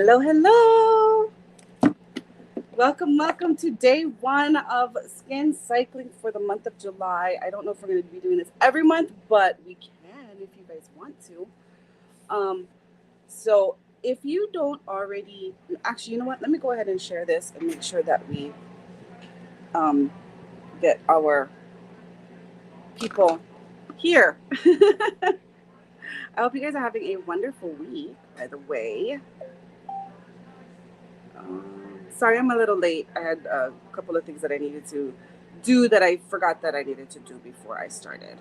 Hello, hello. Welcome to day one of skin cycling for the month of July. I don't know if we're going to be doing this every month, but we can if you guys want to. So if you don't already, actually, you know what? Let me go ahead and share this and make sure that we um, get our people here. I hope you guys are having a wonderful week, by the way. Sorry, I'm a little late. I had a couple of things that I needed to do that I forgot that I needed to do before I started.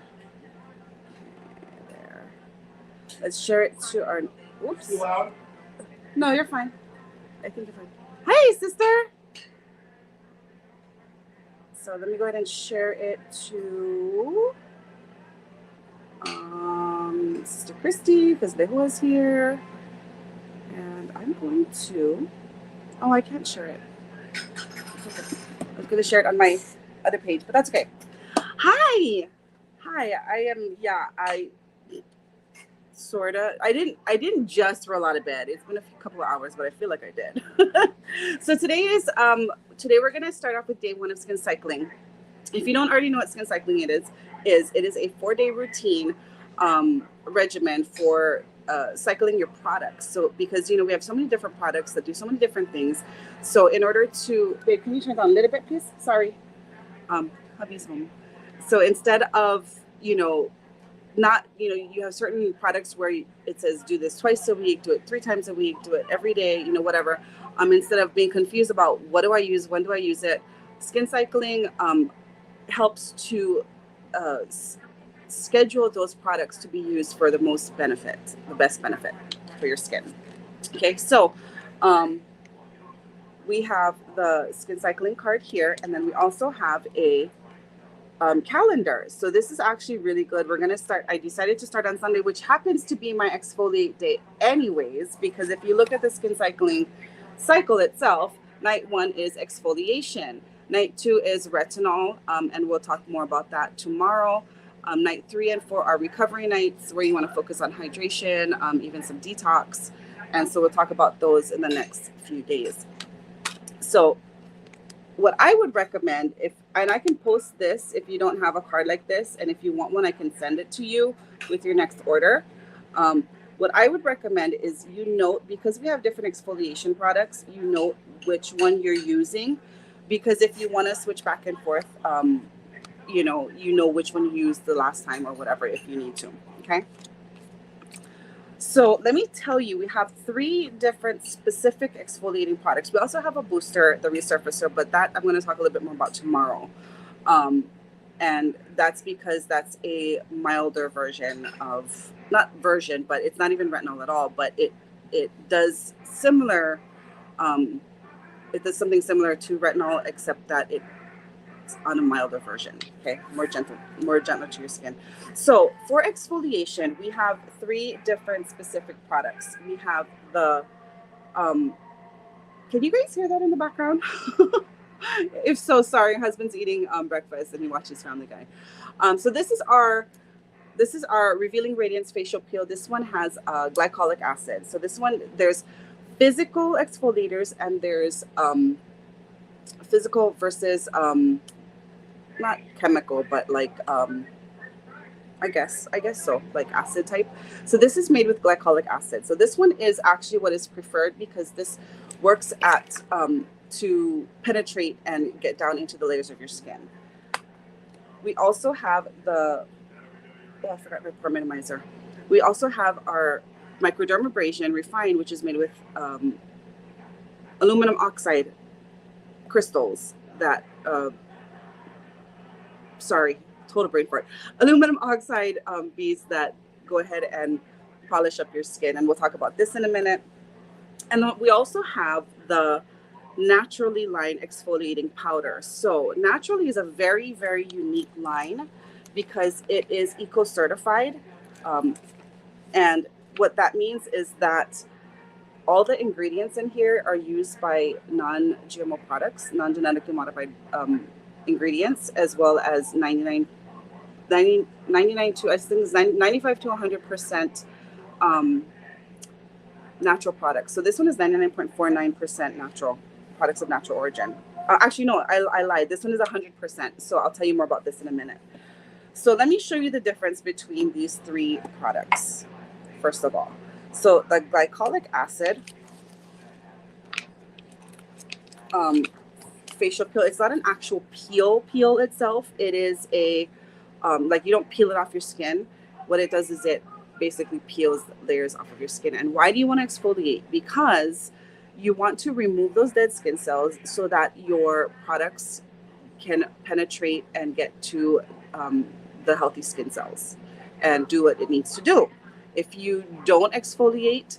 There. Let's share it to our. Oops. Too loud? No, you're fine. I think you're fine. Hey, sister. So let me go ahead and share it to Sister Christy because Leho is here, and I'm going to. Oh, I can't share it. Okay. I was going to share it on my other page, but that's okay. Hi. I sorta. I didn't just roll out of bed. It's been a couple of hours, but I feel like I did. So today we're gonna start off with day one of skin cycling. If you don't already know what skin cycling it is a 4-day routine regimen for cycling your products. So because we have so many different products that do so many different things. So in order to, babe, can you turn it down a little bit, please? Sorry, hubby's home. So instead of not you have certain products where it says do this twice a week, do it 3 times a week, do it every day, whatever. Instead of being confused about what do I use, when do I use it, skin cycling helps to schedule those products to be used for the best benefit for your skin. Okay, so we have the skin cycling card here, and then we also have a calendar. So this is actually really good. I decided to start on Sunday, which happens to be my exfoliate day anyways, because if you look at the skin cycling cycle itself, night 1 is exfoliation. Night 2 is retinol, and we'll talk more about that tomorrow. Night 3 and 4 are recovery nights where you want to focus on hydration, even some detox. And so we'll talk about those in the next few days. So what I would recommend, and I can post this if you don't have a card like this, and if you want one, I can send it to you with your next order. What I would recommend is because we have different exfoliation products, which one you're using, because if you want to switch back and forth, you know which one you used the last time or whatever if you need to, okay? So let me tell you, we have 3 different specific exfoliating products. We also have a booster, the resurfacer, but that I'm going to talk a little bit more about tomorrow. And that's because that's a milder version of, not version, but it's not even retinol at all, but it does similar, it does something similar to retinol, except that it's on a milder version, okay? More gentle to your skin. So for exfoliation, we have 3 different specific products. We have the, can you guys hear that in the background? If so, sorry, husband's eating breakfast and he watches Family Guy. So this is our Revealing Radiance Facial Peel. This one has glycolic acid. So this one, there's physical exfoliators and there's physical versus not chemical, but like I guess so, like acid type. So this is made with glycolic acid. So this one is actually what is preferred because this works to penetrate and get down into the layers of your skin. We also have I forgot my pore minimizer. We also have our microdermabrasion refined, which is made with aluminum oxide crystals that total brain fart. Aluminum oxide beads that go ahead and polish up your skin. And we'll talk about this in a minute. And we also have the Naturally line exfoliating powder. So Naturally is a very, very unique line because it is eco-certified. And what that means is that all the ingredients in here are used by non-GMO products, non-genetically modified ingredients, as well as 95 to 100% natural products. So this one is 99.49% natural, products of natural origin. Actually, no, I lied. This one is 100%. So I'll tell you more about this in a minute. So let me show you the difference between these three products, first of all. So the glycolic acid facial peel, it's not an actual peel itself. It is a, like you don't peel it off your skin. What it does is it basically peels layers off of your skin. And why do you want to exfoliate? Because you want to remove those dead skin cells so that your products can penetrate and get to the healthy skin cells and do what it needs to do. If you don't exfoliate,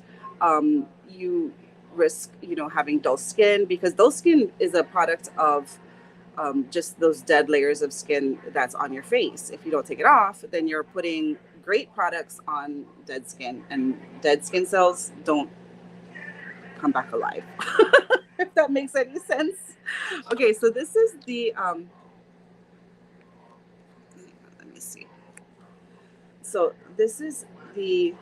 you risk, having dull skin, because dull skin is a product of just those dead layers of skin that's on your face. If you don't take it off, then you're putting great products on dead skin, and dead skin cells don't come back alive. If that makes any sense. Okay, so this is the let me see. So this is the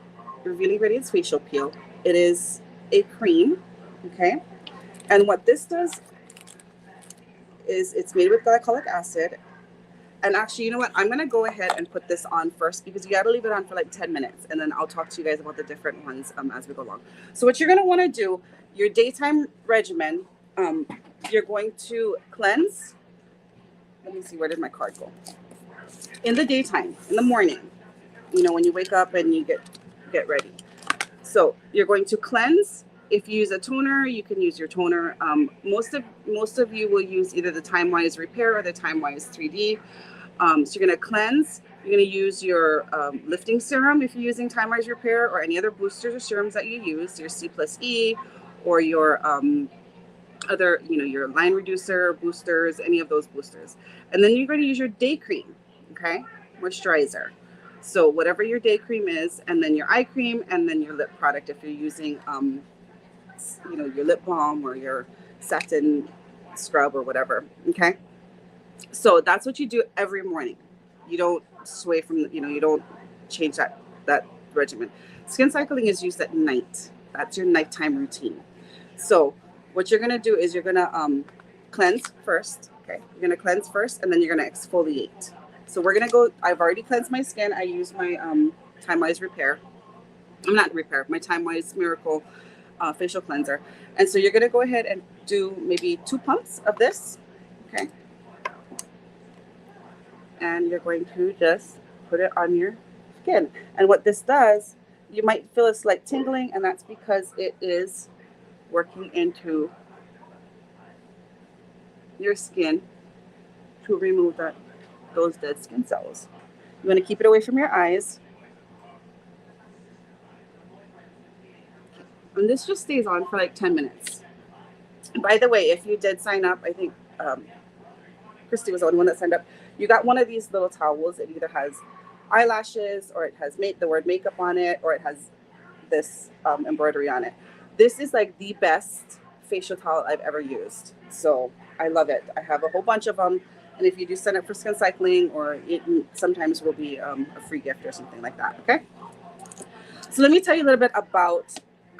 Revealing Radiance Facial Peel. It is a cream, okay? And what this does is it's made with glycolic acid. And actually, you know what? I'm going to go ahead and put this on first, because you got to leave it on for like 10 minutes. And then I'll talk to you guys about the different ones as we go along. So what you're going to want to do, your daytime regimen, you're going to cleanse. Let me see, where did my card go? In the daytime, in the morning, when you wake up and you get ready. So you're going to cleanse. If you use a toner, you can use your toner. Most of you will use either the Time Wise Repair or the Time Wise 3D. So you're going to cleanse. You're going to use your lifting serum if you're using Time Wise Repair, or any other boosters or serums that you use, your C+E, or your other, your line reducer boosters, any of those boosters. And then you're going to use your day cream, okay, moisturizer. So whatever your day cream is, and then your eye cream, and then your lip product if you're using your lip balm or your satin scrub or whatever. Okay. So that's what you do every morning. You don't sway from, you don't change that regimen. Skin cycling is used at night. That's your nighttime routine. So what you're going to do is you're going to cleanse first. Okay. You're going to cleanse first, and then you're going to exfoliate. So we're going to go, I've already cleansed my skin. I use my Time Wise Repair. My Time Wise Miracle facial cleanser. And so you're going to go ahead and do maybe 2 pumps of this. Okay. And you're going to just put it on your skin. And what this does, you might feel a slight tingling, and that's because it is working into your skin to remove those dead skin cells. You want to keep it away from your eyes. And this just stays on for like 10 minutes. By the way, if you did sign up, I think Christy was the only one that signed up. You got one of these little towels. It either has eyelashes, or it has the word makeup on it, or it has this embroidery on it. This is like the best facial towel I've ever used. So I love it. I have a whole bunch of them. And if you do sign up for Skin Cycling, or it sometimes will be a free gift or something like that. Okay. So let me tell you a little bit about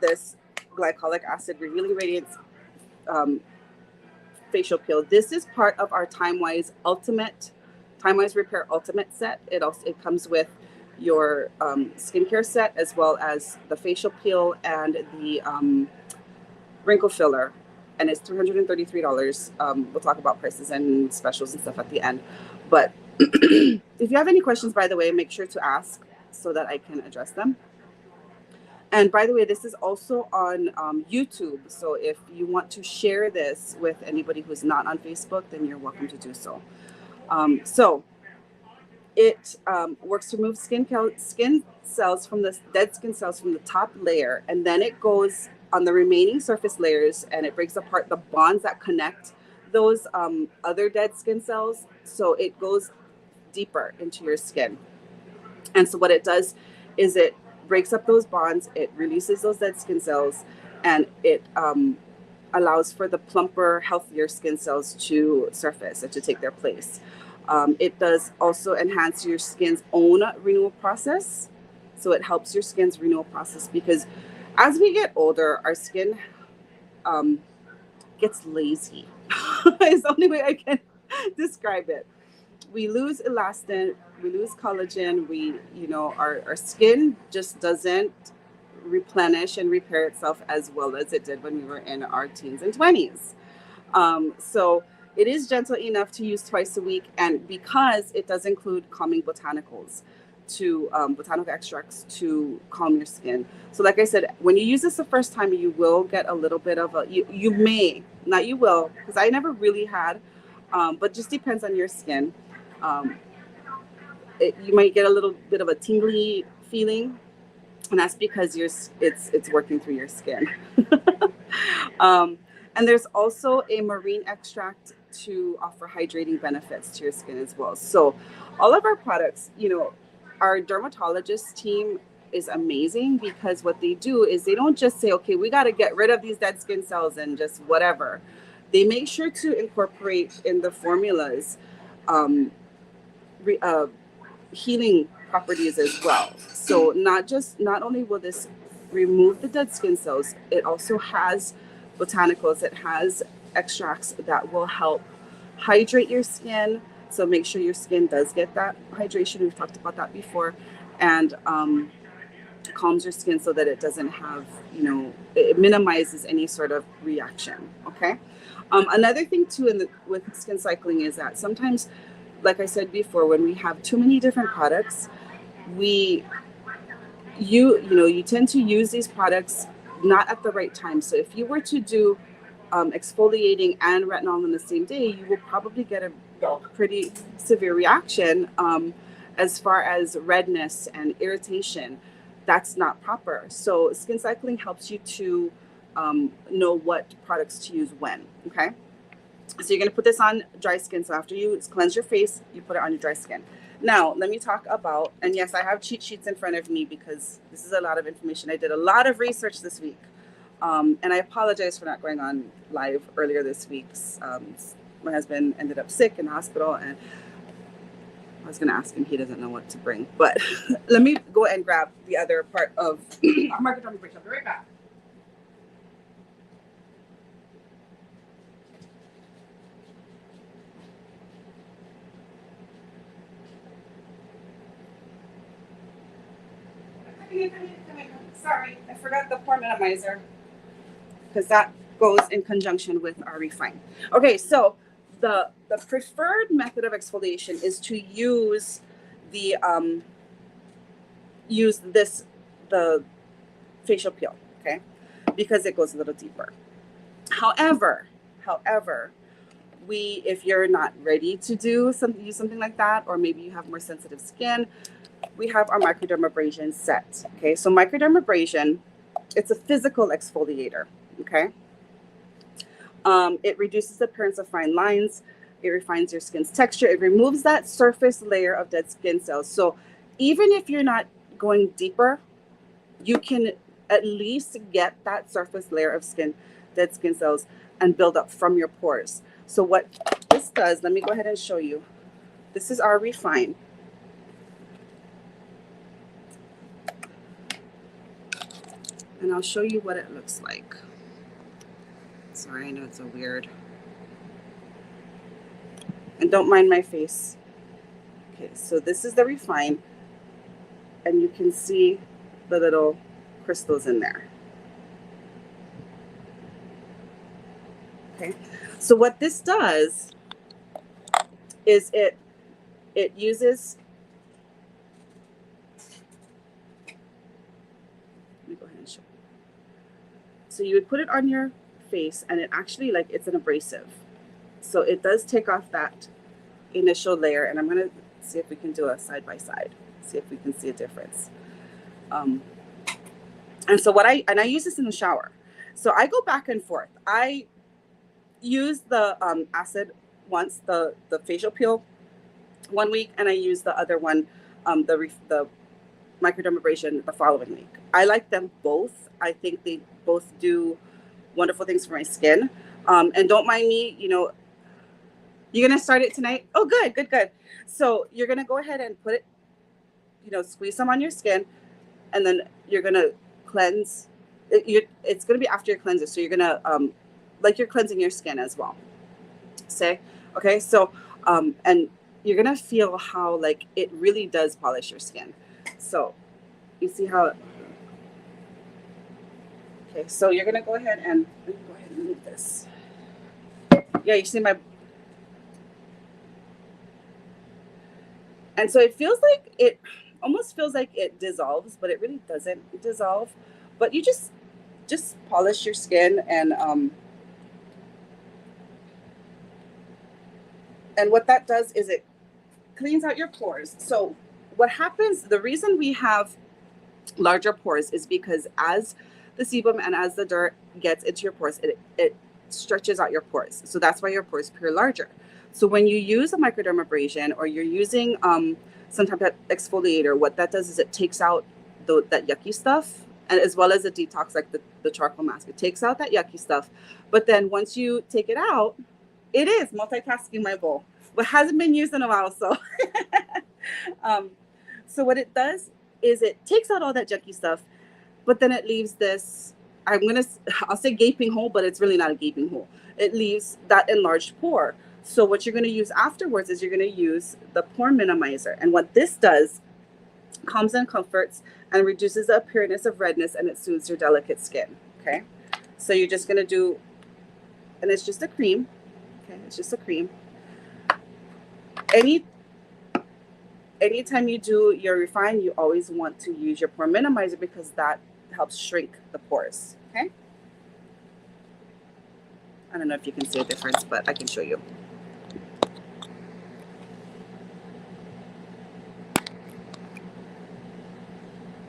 this glycolic acid Revealing Radiance facial peel. This is part of our Time Wise Repair Ultimate set. It comes with your skincare set, as well as the facial peel and the wrinkle filler. And it's $333. We'll talk about prices and specials and stuff at the end. But if you have any questions, by the way, make sure to ask so that I can address them. And by the way, this is also on YouTube. So if you want to share this with anybody who's not on Facebook, then you're welcome to do so. So it works to remove skin cells from the dead skin cells from the top layer, and then it goes on the remaining surface layers, and it breaks apart the bonds that connect those other dead skin cells. So it goes deeper into your skin. And so what it does is it breaks up those bonds, it releases those dead skin cells, and it allows for the plumper, healthier skin cells to surface and to take their place. It does also enhance your skin's own renewal process. So it helps your skin's renewal process, because As we get older, our skin um, gets lazy. Is the only way I can describe it. We lose elastin, we lose collagen, our skin just doesn't replenish and repair itself as well as it did when we were in our teens and 20s. So it is gentle enough to use twice a week, and because it does include calming botanicals to botanical extracts to calm your skin. So like I said, when you use this the first time, you will get a little bit of you may, not you will, because I never really had, but just depends on your skin. Um, you might get a little bit of a tingly feeling, and that's because it's working through your skin. um, and there's also a marine extract to offer hydrating benefits to your skin as well. So all of our products, our dermatologist team is amazing, because what they do is they don't just say, okay, we got to get rid of these dead skin cells and just whatever. They make sure to incorporate in the formulas um, re, healing properties as well. So not only will this remove the dead skin cells, it also has botanicals, it has extracts that will help hydrate your skin. So make sure your skin does get that hydration. We've talked about that before. And calms your skin so that it doesn't have, it minimizes any sort of reaction. Okay. Another thing too with skin cycling is that sometimes, like I said before, when we have too many different products, you tend to use these products not at the right time. So if you were to do exfoliating and retinol on the same day, you will probably get a pretty severe reaction as far as redness and irritation. That's not proper. So skin cycling helps you to know what products to use when. Okay. So you're going to put this on dry skin. So after you cleanse your face, you put it on your dry skin. Now, let me talk about, and yes, I have cheat sheets in front of me because this is a lot of information. I did a lot of research this week. And I apologize for not going on live earlier this week. My husband ended up sick in the hospital, and I was going to ask him. He doesn't know what to bring. But let me go and grab the other part of our market break. I'll be right back. Sorry, I forgot the pore minimizer, because that goes in conjunction with our refine. Okay, so the preferred method of exfoliation is to use the the facial peel, okay, because it goes a little deeper. However, if you're not ready to use something like that, or maybe you have more sensitive skin, we have our microdermabrasion set. Okay, so microdermabrasion, it's a physical exfoliator. Okay, it reduces the appearance of fine lines. It refines your skin's texture. It removes that surface layer of dead skin cells. So even if you're not going deeper, you can at least get that surface layer of dead skin cells, and build up from your pores. So what this does, let me go ahead and show you. This is our refine. And I'll show you what it looks like. Sorry, I know it's a weird. And don't mind my face. Okay, so this is the refine. And you can see the little crystals in there. Okay, so what this does is it uses, let me go ahead and show you. So you would put it on your face, and it actually, like, it's an abrasive. So it does take off that initial layer, and I'm gonna see if we can do a side by side, see if we can see a difference. And so I use this in the shower. So I go back and forth. I use the acid once, the facial peel 1 week, and I use the other one, the microdermabrasion, the following week. I like them both. I think they both do wonderful things for my skin. And don't mind me, you're gonna start it tonight. Oh, good. So you're gonna go ahead and put it, squeeze some on your skin, and then you're gonna cleanse it's going to be after your cleanser. So you're going to, like you're cleansing your skin as well. Say, okay, so, and you're going to feel how like it really does polish your skin. So you see how, okay, so you're going to go ahead and, let me go ahead and move this. Yeah, you see my, and so it feels like it almost feels like it dissolves, but it really doesn't dissolve. But you just polish your skin, and what that does is it cleans out your pores. So what happens, the reason we have larger pores is because as the sebum and as the dirt gets into your pores, it stretches out your pores. So that's why your pores appear larger. So when you use a microdermabrasion or you're using some type of exfoliator, what that does is it takes out that yucky stuff, and as well as the detox, like the charcoal mask. It takes out that yucky stuff. But then once you take it out, it is multitasking, my bowl, but hasn't been used in a while. So, so what it does is it takes out all that junky stuff, but then it leaves this, I'll say gaping hole, but it's really not a gaping hole. It leaves that enlarged pore. So what you're going to use afterwards is you're going to use the pore minimizer. And what this does, calms and comforts and reduces the appearance of redness, and it soothes your delicate skin. Okay. So you're just going to do, and it's just a cream. Okay. It's just a cream. Anytime you do your refine, you always want to use your pore minimizer because that helps shrink the pores. Okay. I don't know if you can see a difference, but I can show you.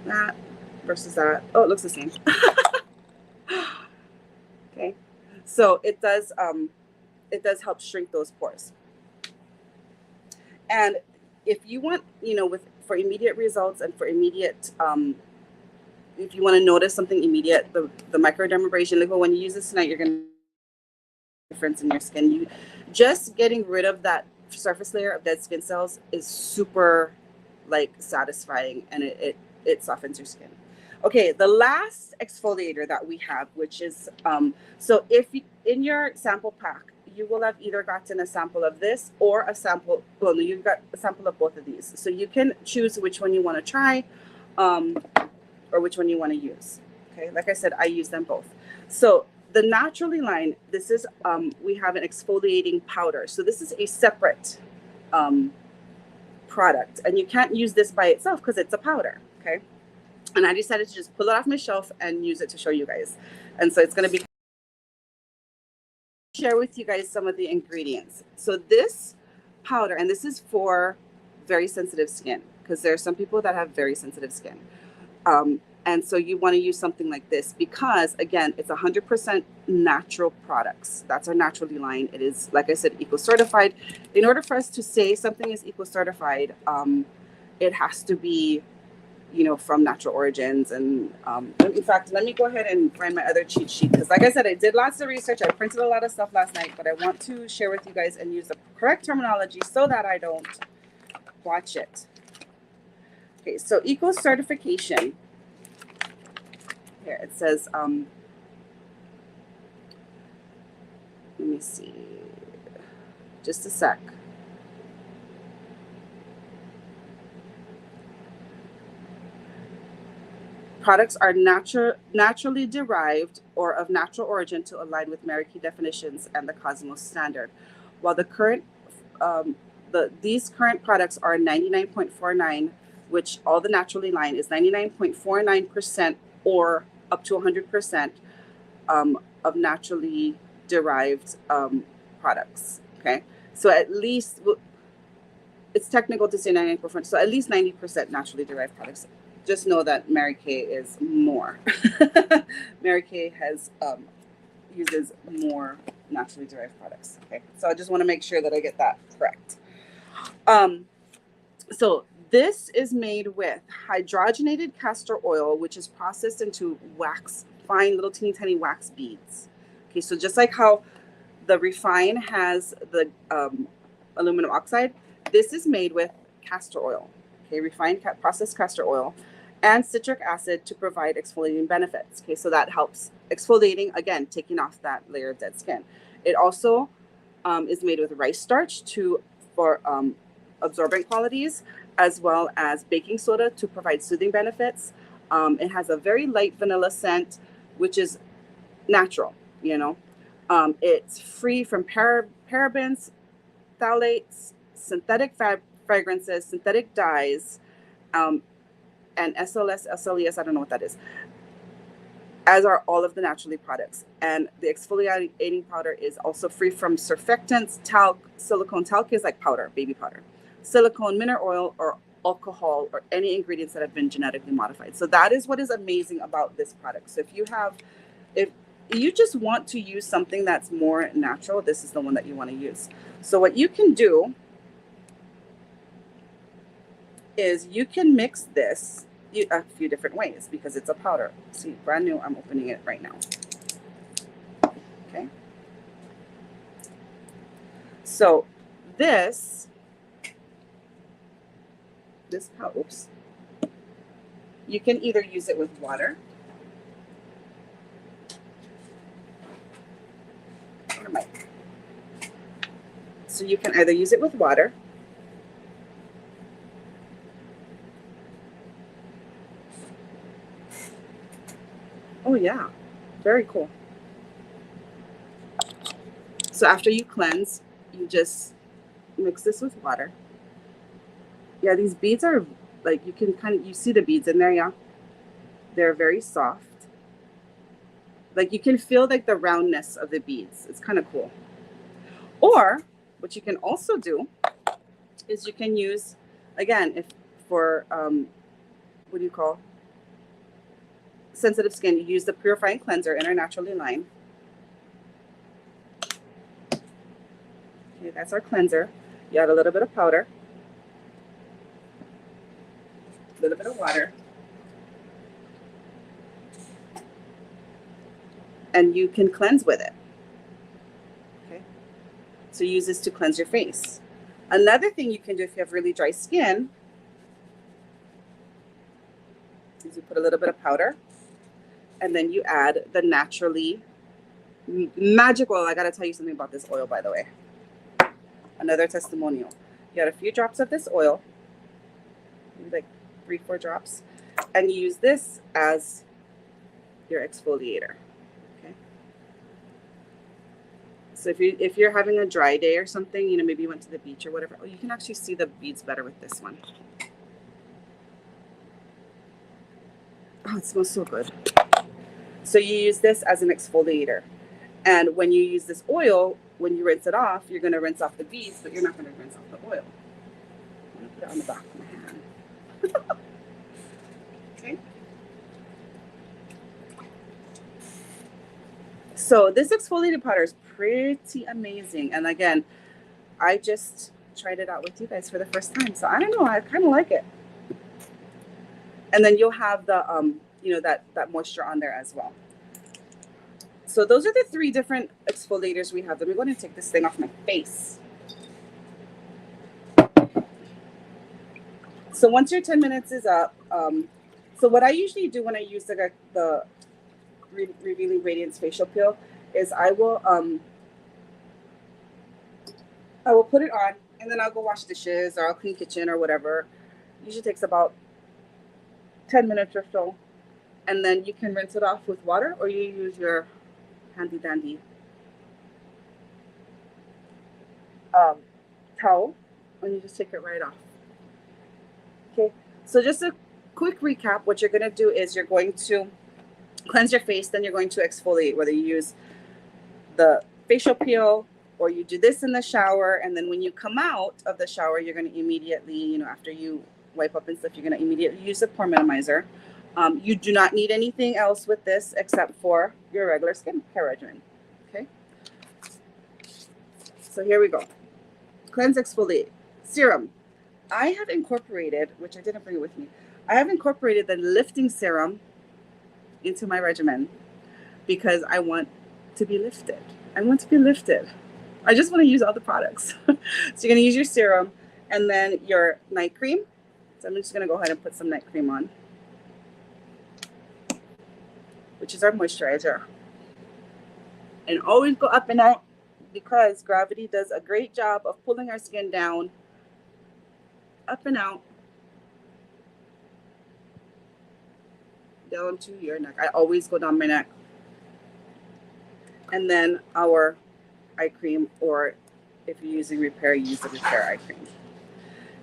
That versus that. Oh, it looks the same. Okay. So it does help shrink those pores. And if you want, for immediate results and for immediate, if you want to notice something immediate, the microdermabrasion, like when you use this tonight, you're going to difference in your skin. You just getting rid of that surface layer of dead skin cells is super like satisfying, and it softens your skin. Okay, the last exfoliator that we have, which is so if you, in your sample pack, you will have either gotten a sample of this or a sample, well, no, you've got a sample of both of these. So you can choose which one you want to try or which one you want to use. Okay, like I said, I use them both. So the Naturally line, this is, we have an exfoliating powder. So this is a separate product, and you can't use this by itself because it's a powder, okay? And I decided to just pull it off my shelf and use it to show you guys. And so it's going to be, share with you guys some of the ingredients. So this powder, and this is for very sensitive skin, because there are some people that have very sensitive skin. And so you want to use something like this because, again, it's 100% natural products. That's our Naturally line. It is, like I said, eco-certified. In order for us to say something is eco-certified, it has to be, from natural origins. And in fact, let me go ahead and find my other cheat sheet, because like I said, I did lots of research. I printed a lot of stuff last night, but I want to share with you guys and use the correct terminology so that I don't botch it. Okay, so eco-certification. Here it says, let me see, just a sec. Products are naturally derived or of natural origin to align with Mary Kay definitions and the Cosmos standard. While the current, these current products are 99.49, which all the Naturally line is 99.49% or up to 100% of naturally derived products. Okay, so at least, it's technical to say 99%, so at least 90% naturally derived products. Just know that Mary Kay is more. Mary Kay has uses more naturally derived products. Okay, so I just want to make sure that I get that correct. So this is made with hydrogenated castor oil, which is processed into wax, fine little teeny tiny wax beads. Okay, so just like how the Refine has the aluminum oxide, this is made with castor oil. Okay, refined processed castor oil. and citric acid to provide exfoliating benefits. Okay, so that helps exfoliating, again, taking off that layer of dead skin. It also is made with rice starch for absorbent qualities, as well as baking soda to provide soothing benefits. It has a very light vanilla scent, which is natural, you know. It's free from parabens, phthalates, synthetic fragrances, synthetic dyes, um, and SLS, SLES, I don't know what that is, as are all of the naturally products. And the exfoliating powder is also free from surfactants, talc, silicone. Talc is like powder, baby powder, silicone, mineral oil, or alcohol, or any ingredients that have been genetically modified. So that is what is amazing about this product. So if you just want to use something that's more natural, this is the one that you want to use. So what you can do is you can mix this a few different ways because it's a powder. See, brand new, I'm opening it right now. Okay. So this powder, oops, you can either use it with water or mic. So you can either use it with water Oh yeah, very cool. So after you cleanse, you just mix this with water. Yeah, these beads are like, you see the beads in there, yeah? They're very soft. Like you can feel like the roundness of the beads. It's kind of cool. Or what you can also do is you can use, again, if for, what do you call, sensitive skin, you use the purifying cleanser in our Naturally line. Okay, that's our cleanser. You add a little bit of powder, a little bit of water, and you can cleanse with it. Okay, so use this to cleanse your face. Another thing you can do if you have really dry skin is you put a little bit of powder, and then you add the Naturally magic oil. I gotta tell you something about this oil, by the way. Another testimonial. You add a few drops of this oil, maybe like 3-4 drops, and you use this as your exfoliator. Okay. So if you're having a dry day or something, maybe you went to the beach or whatever, you can actually see the beads better with this one. Oh, it smells so good. So you use this as an exfoliator. And when you use this oil, when you rinse it off, you're going to rinse off the beads, but you're not going to rinse off the oil. I'm going to put it on the back of my hand. Okay. So this exfoliating powder is pretty amazing. And again, I just tried it out with you guys for the first time. So I don't know, I kind of like it. And then you'll have the, that moisture on there as well. So those are the 3 different exfoliators we have. Let me go ahead and take this thing off my face. So once your 10 minutes is up, so what I usually do when I use the Revealing Radiance facial peel is I will put it on, and then I'll go wash dishes, or I'll clean kitchen or whatever. Usually takes about 10 minutes or so. And then you can rinse it off with water, or you use your handy dandy towel, and you just take it right off. Okay, so just a quick recap. What you're going to do is you're going to cleanse your face, then you're going to exfoliate, whether you use the facial peel or you do this in the shower. And then when you come out of the shower, you're going to immediately, after you wipe up and stuff, you're going to immediately use a pore minimizer. You do not need anything else with this except for your regular skincare regimen. Okay. So here we go. Cleanse, exfoliate. Serum. I have incorporated, which I didn't bring it with me, I have incorporated the lifting serum into my regimen because I want to be lifted. I want to be lifted. I just want to use all the products. So you're going to use your serum and then your night cream. So I'm just going to go ahead and put some night cream on. which is our moisturizer. And always go up and out because gravity does a great job of pulling our skin down, up and out, down to your neck. I always go down my neck. And then our eye cream, or if you're using Repair, use the Repair eye cream.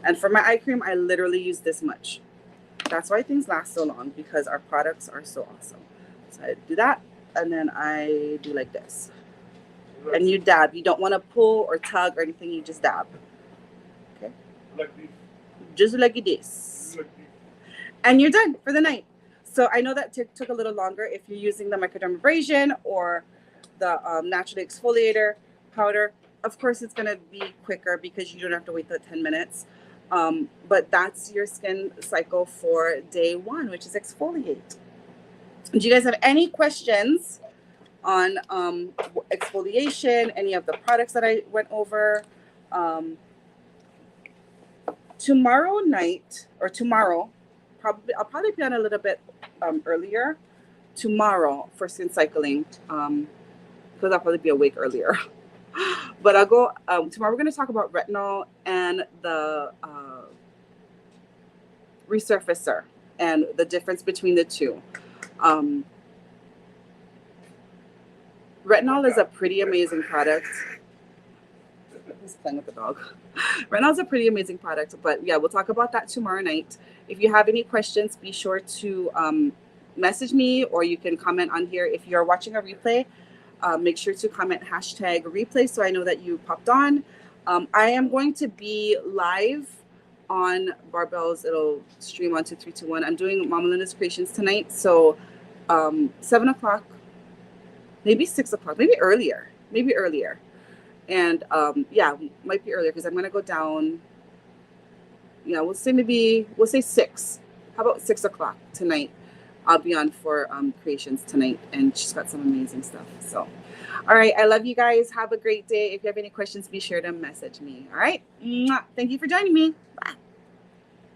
And for my eye cream, I literally use this much. That's why things last so long, because our products are so awesome. So I do that, and then I do like this. And you dab. You don't want to pull or tug or anything. You just dab. Okay? Like this. Just like this. And you're done for the night. So I know that took a little longer if you're using the microdermabrasion or the naturally exfoliator powder. Of course, it's going to be quicker because you don't have to wait the 10 minutes. But that's your skin cycle for day 1, which is exfoliate. Do you guys have any questions on exfoliation, any of the products that I went over? Tomorrow night, or tomorrow, I'll probably be on a little bit earlier tomorrow for skin cycling, because I'll probably be awake earlier. But I'll go tomorrow. We're going to talk about retinol and the resurfacer and the difference between the two. Retinol is a pretty amazing product. He's playing with the dog. Retinol is a pretty amazing product, but yeah, we'll talk about that tomorrow night. If you have any questions, be sure to message me, or you can comment on here. If you're watching a replay, make sure to comment #replay so I know that you popped on. I am going to be live on Barbells. It'll stream on 2321. I'm doing Mama Linda's Creations tonight, so 7 o'clock, maybe 6 o'clock, maybe earlier. And yeah, might be earlier because I'm going to go down. Yeah, we'll say 6. How about 6 o'clock tonight? I'll be on for Creations tonight, and she's got some amazing stuff. So, all right, I love you guys. Have a great day. If you have any questions, be sure to message me. All right, thank you for joining me. Bye.